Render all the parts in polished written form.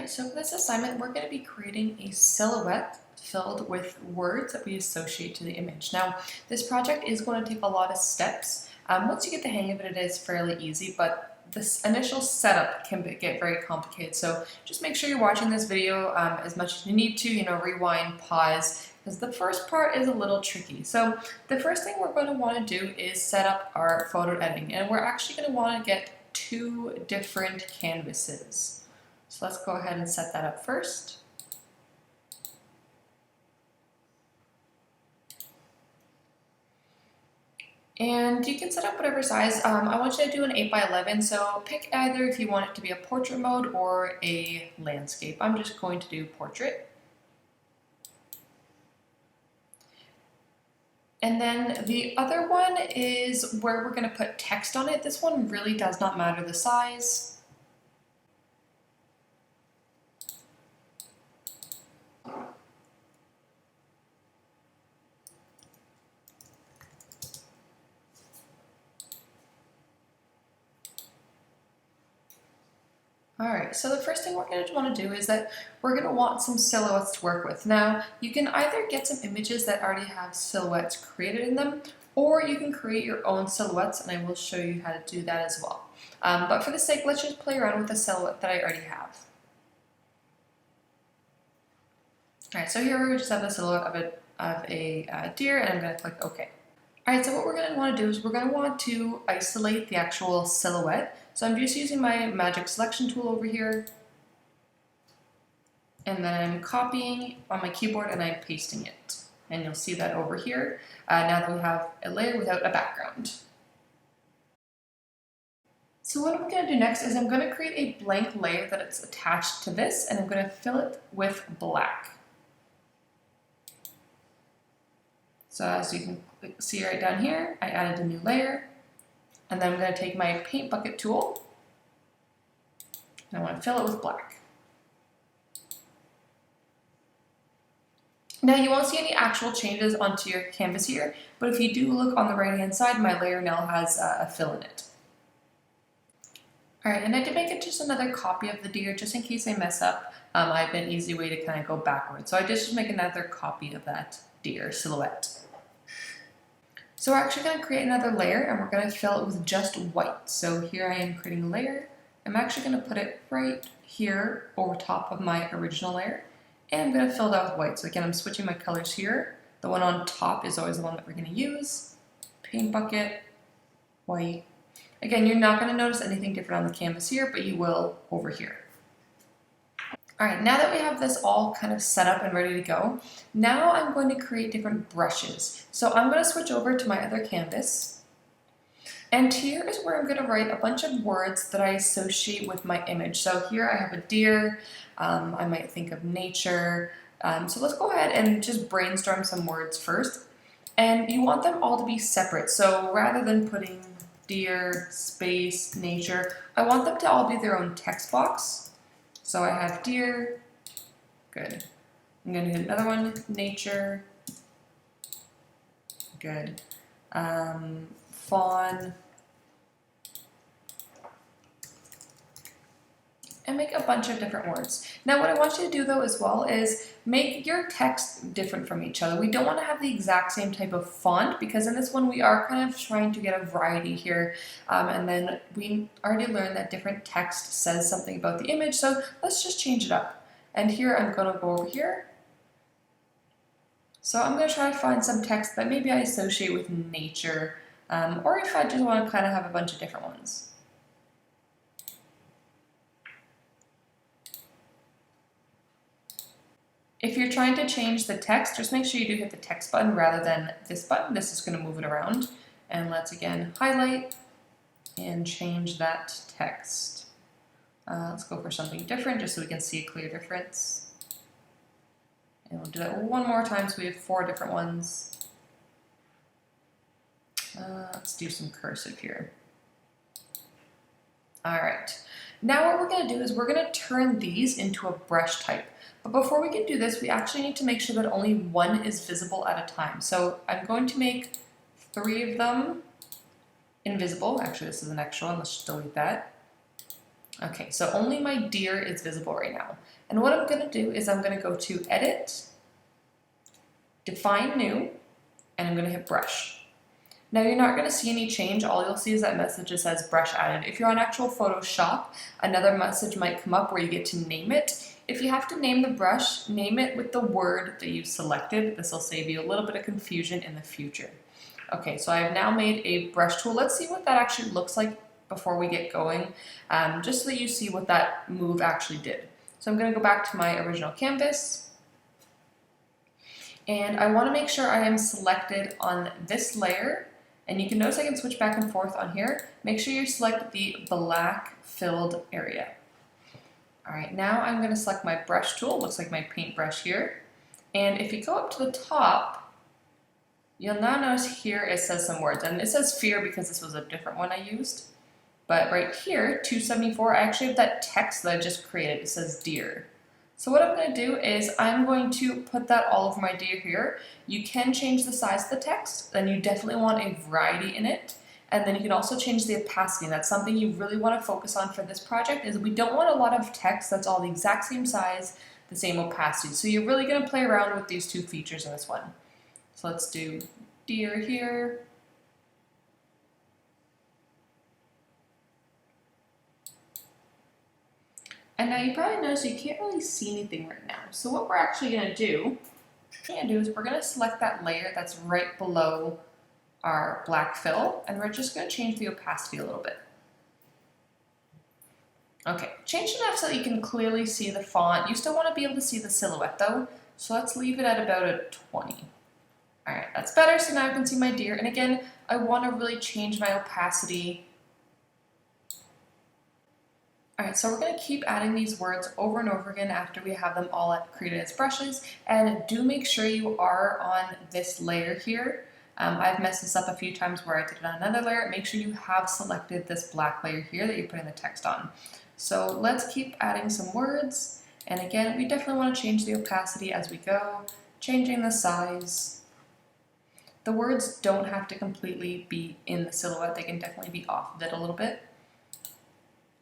Alright, so for this assignment, we're going to be creating a silhouette filled with words that we associate to the image. Now, this project is going to take a lot of steps. Once you get the hang of it, it is fairly easy, but this initial setup can get very complicated. So just make sure you're watching this video as much as you need to, rewind, pause, because the first part is a little tricky. So the first thing we're going to want to do is set up our photo editing, and we're actually going to want to get two different canvases. So let's go ahead and set that up first. And you can set up whatever size. I want you to do an 8x11, so pick either if you want it to be a portrait mode or a landscape. I'm just going to do portrait. And then the other one is where we're going to put text on it. This one really does not matter the size. Alright, so the first thing we're going to want to do is that we're going to want some silhouettes to work with. Now, you can either get some images that already have silhouettes created in them, or you can create your own silhouettes, and I will show you how to do that as well. But for the sake, let's just play around with the silhouette that I already have. Alright, so here we just have the silhouette of a deer, and I'm going to click OK. Alright, so what we're going to want to do is we're going to want to isolate the actual silhouette. So I'm just using my magic selection tool over here, and then I'm copying on my keyboard and I'm pasting it. And you'll see that over here, now that we have a layer without a background. So what I'm going to do next is I'm going to create a blank layer that it's attached to this, and I'm going to fill it with black. So as you can see right down here, I added a new layer. And then I'm going to take my paint bucket tool, and I want to fill it with black. Now you won't see any actual changes onto your canvas here, but if you do look on the right hand side, my layer now has a fill in it. Alright, and I did make it just another copy of the deer, just in case I mess up. I have an easy way to kind of go backwards. So I just make another copy of that deer silhouette. So we're actually going to create another layer, and we're going to fill it with just white. So here I am creating a layer. I'm actually going to put it right here over top of my original layer, and I'm going to fill that with white. So again, I'm switching my colors here. The one on top is always the one that we're going to use. Paint bucket, white. Again, you're not going to notice anything different on the canvas here, but you will over here. Alright, now that we have this all kind of set up and ready to go, now I'm going to create different brushes. So I'm going to switch over to my other canvas, and here is where I'm going to write a bunch of words that I associate with my image. So here I have a deer, I might think of nature, so let's go ahead and just brainstorm some words first. And you want them all to be separate, so rather than putting deer, space, nature, I want them to all be their own text box. So I have deer, good. I'm going to do another one, nature, good. Fawn, and make a bunch of different words. Now what I want you to do though as well is make your text different from each other. We don't want to have the exact same type of font, because in this one we are kind of trying to get a variety here, and then we already learned that different text says something about the image, so let's just change it up. And here I'm going to go over here. So I'm going to try to find some text that maybe I associate with nature, or if I just want to kind of have a bunch of different ones. If you're trying to change the text, just make sure you do hit the text button rather than this button. This is going to move it around. And let's again highlight and change that text. Let's go for something different just so we can see a clear difference. And we'll do that one more time so we have 4 different ones. Let's do some cursive here. Alright, now what we're going to do is we're going to turn these into a brush type. But before we can do this, we actually need to make sure that only one is visible at a time. So I'm going to make 3 of them invisible. Actually, this is an extra one. Let's just delete that. Okay, so only my deer is visible right now. And what I'm gonna do is I'm gonna go to Edit, Define New, and I'm gonna hit Brush. Now you're not going to see any change. All you'll see is that message that says brush added. If you're on actual Photoshop, another message might come up where you get to name it. If you have to name the brush, name it with the word that you selected. This will save you a little bit of confusion in the future. Okay, so I have now made a brush tool. Let's see what that actually looks like before we get going, just so that you see what that move actually did. So I'm going to go back to my original canvas. And I want to make sure I am selected on this layer. And you can notice I can switch back and forth on here. Make sure you select the black filled area. All right, now I'm going to select my brush tool. It looks like my paintbrush here. And if you go up to the top, you'll now notice here it says some words. And it says fear because this was a different one I used. But right here, 274, I actually have that text that I just created. It says deer. So what I'm going to do is I'm going to put that all over my deer here. You can change the size of the text, then you definitely want a variety in it. And then you can also change the opacity. That's something you really want to focus on for this project, is we don't want a lot of text that's all the exact same size, the same opacity. So you're really going to play around with these two features in this one. So let's do deer here. And now you probably notice you can't really see anything right now. So what we're actually going to do is we're going to select that layer that's right below our black fill, and we're just going to change the opacity a little bit. Okay, change it enough so that you can clearly see the font. You still want to be able to see the silhouette though, so let's leave it at about a 20. Alright, that's better, so now I can see my deer. And again, I want to really change my opacity. Alright, so we're going to keep adding these words over and over again after we have them all created as brushes, and do make sure you are on this layer here. I've messed this up a few times where I did it on another layer. Make sure you have selected this black layer here that you're putting the text on. So let's keep adding some words, and again, we definitely want to change the opacity as we go, changing the size. The words don't have to completely be in the silhouette, they can definitely be off of it a little bit.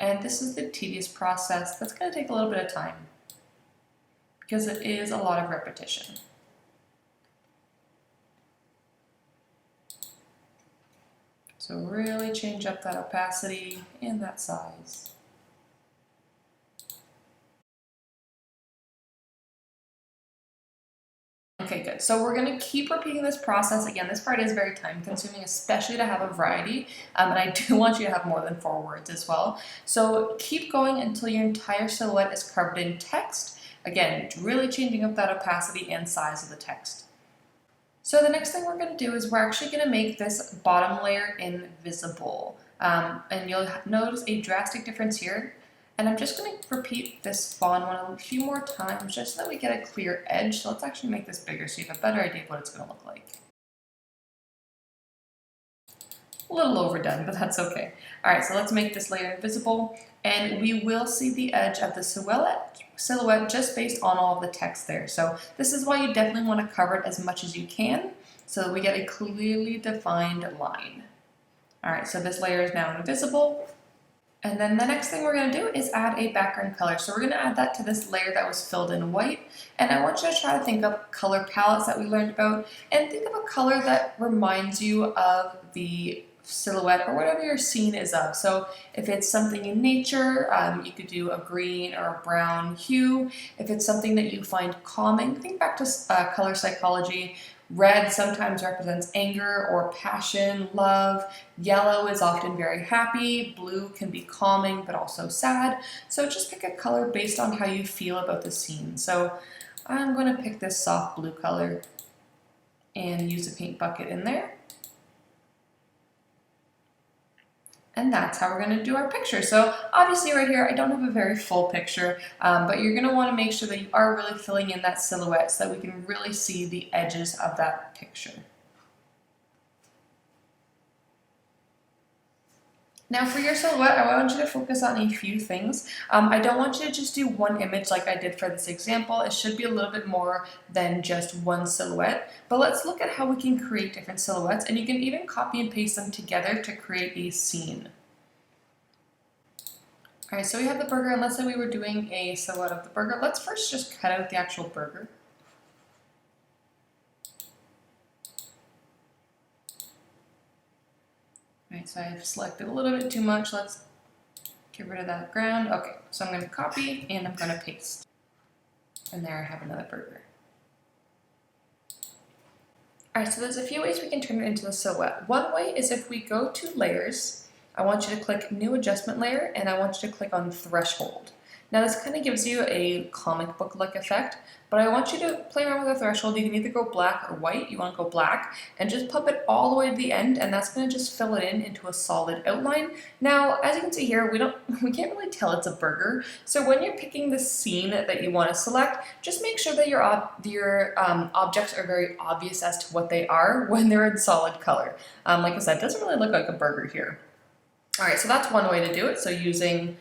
And this is the tedious process that's going to take a little bit of time because it is a lot of repetition. So really change up that opacity and that size. Okay, good. So we're going to keep repeating this process. Again, this part is very time consuming, especially to have a variety. And I do want you to have more than 4 words as well. So keep going until your entire silhouette is covered in text. Again, really changing up that opacity and size of the text. So the next thing we're going to do is we're actually going to make this bottom layer invisible. And you'll notice a drastic difference here. And I'm just going to repeat this font one a few more times just so that we get a clear edge. So let's actually make this bigger so you have a better idea of what it's going to look like. A little overdone, but that's okay. Alright, so let's make this layer invisible, and we will see the edge of the silhouette just based on all of the text there. So this is why you definitely want to cover it as much as you can so that we get a clearly defined line. Alright, so this layer is now invisible. And then the next thing we're going to do is add a background color. So we're going to add that to this layer that was filled in white. And I want you to try to think of color palettes that we learned about, and think of a color that reminds you of the silhouette or whatever your scene is of. So if it's something in nature, you could do a green or a brown hue. If it's something that you find calming, think back to color psychology. Red sometimes represents anger or passion, love. Yellow is often very happy. Blue can be calming but also sad. So just pick a color based on how you feel about the scene. So I'm going to pick this soft blue color and use a paint bucket in there. And that's how we're going to do our picture. So obviously right here, I don't have a very full picture, but you're going to want to make sure that you are really filling in that silhouette so that we can really see the edges of that picture. Now for your silhouette, I want you to focus on a few things. I don't want you to just do one image like I did for this example. It should be a little bit more than just one silhouette. But let's look at how we can create different silhouettes, and you can even copy and paste them together to create a scene. All right, so we have the burger, and let's say we were doing a silhouette of the burger. Let's first just cut out the actual burger. All right, so I've selected a little bit too much. Let's get rid of that ground. Okay, so I'm going to copy and I'm going to paste. And there I have another burger. All right, so there's a few ways we can turn it into a silhouette. One way is if we go to layers, I want you to click new adjustment layer and I want you to click on threshold. Now this kind of gives you a comic book-like effect, but I want you to play around with the threshold. You can either go black or white. You want to go black and just pump it all the way to the end, and that's going to just fill it in into a solid outline. Now, as you can see here, we can't really tell it's a burger. So when you're picking the scene that you want to select, just make sure that your objects are very obvious as to what they are when they're in solid color. Like I said, it doesn't really look like a burger here. All right, so that's one way to do it. So using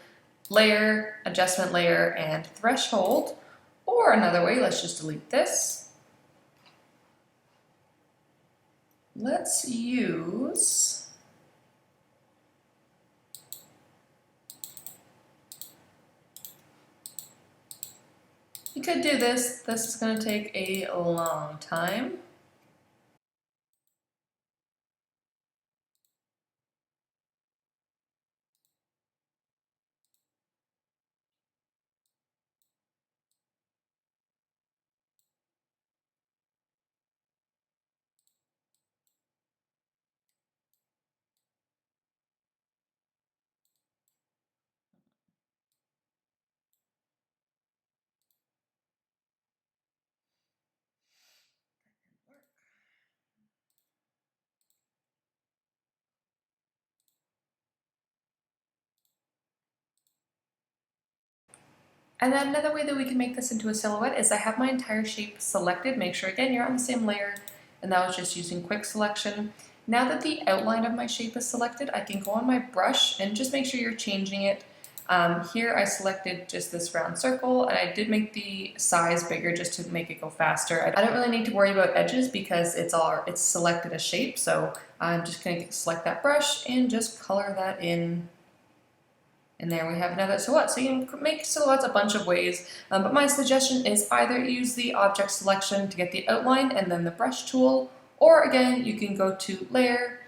layer, adjustment layer, and threshold. Or another way, let's just delete this. Let's use you could do this. This is going to take a long time. And then another way that we can make this into a silhouette is I have my entire shape selected. Make sure, again, you're on the same layer, and that was just using quick selection. Now that the outline of my shape is selected, I can go on my brush and just make sure you're changing it. Here I selected just this round circle, and I did make the size bigger just to make it go faster. I don't really need to worry about edges because it's selected a shape, so I'm just going to select that brush and just color that in. And there we have another silhouette. So you can make silhouettes a bunch of ways, but my suggestion is either use the object selection to get the outline and then the brush tool, or again, you can go to layer,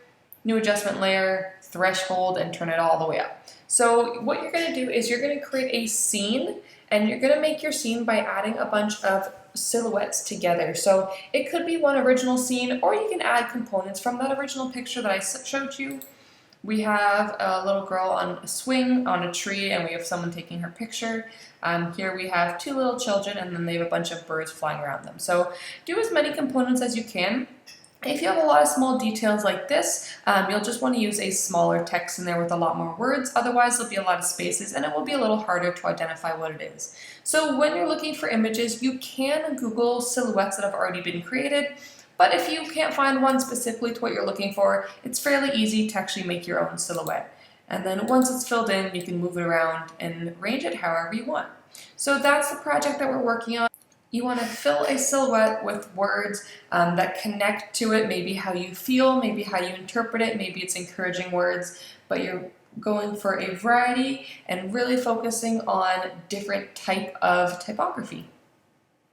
new adjustment layer, threshold, and turn it all the way up. So what you're going to do is you're going to create a scene, and you're going to make your scene by adding a bunch of silhouettes together. So it could be one original scene, or you can add components from that original picture that I showed you. We have a little girl on a swing on a tree, and we have someone taking her picture. Here we have two little children, and then they have a bunch of birds flying around them. So do as many components as you can. If you have a lot of small details like this, you'll just want to use a smaller text in there with a lot more words. Otherwise, there'll be a lot of spaces, and it will be a little harder to identify what it is. So when you're looking for images, you can Google silhouettes that have already been created. But if you can't find one specifically to what you're looking for, it's fairly easy to actually make your own silhouette. And then once it's filled in, you can move it around and arrange it however you want. So that's the project that we're working on. You want to fill a silhouette with words that connect to it, maybe how you feel, maybe how you interpret it, maybe it's encouraging words, but you're going for a variety and really focusing on different type of typography.